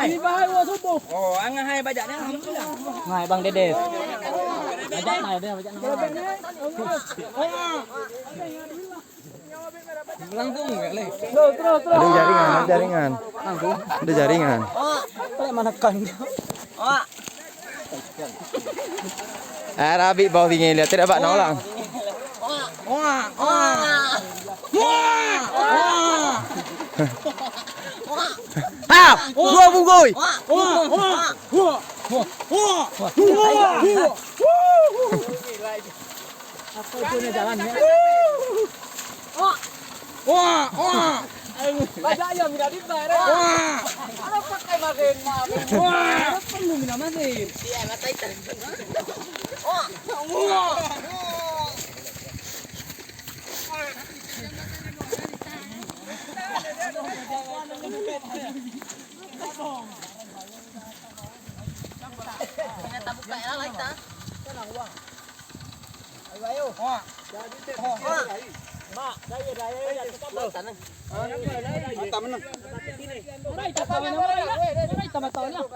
Ini bahaya subuh. Oh, angah hai bajaknya alhamdulillah. Ngai Bang Dede. Bajak nai dia bajak nai. Langsung ya, Le. Terus. Ada jaringan. Ada jaringan. Kayak mana kan? Rabi bawah tinggi lihat tidak pak nolang. Ah, gua bungkui. Apa itu nih jalannya? Bajak ayam tidak dibayar. Ada pakai makin. Perlu minum makin. Iya, matai tan. Dai,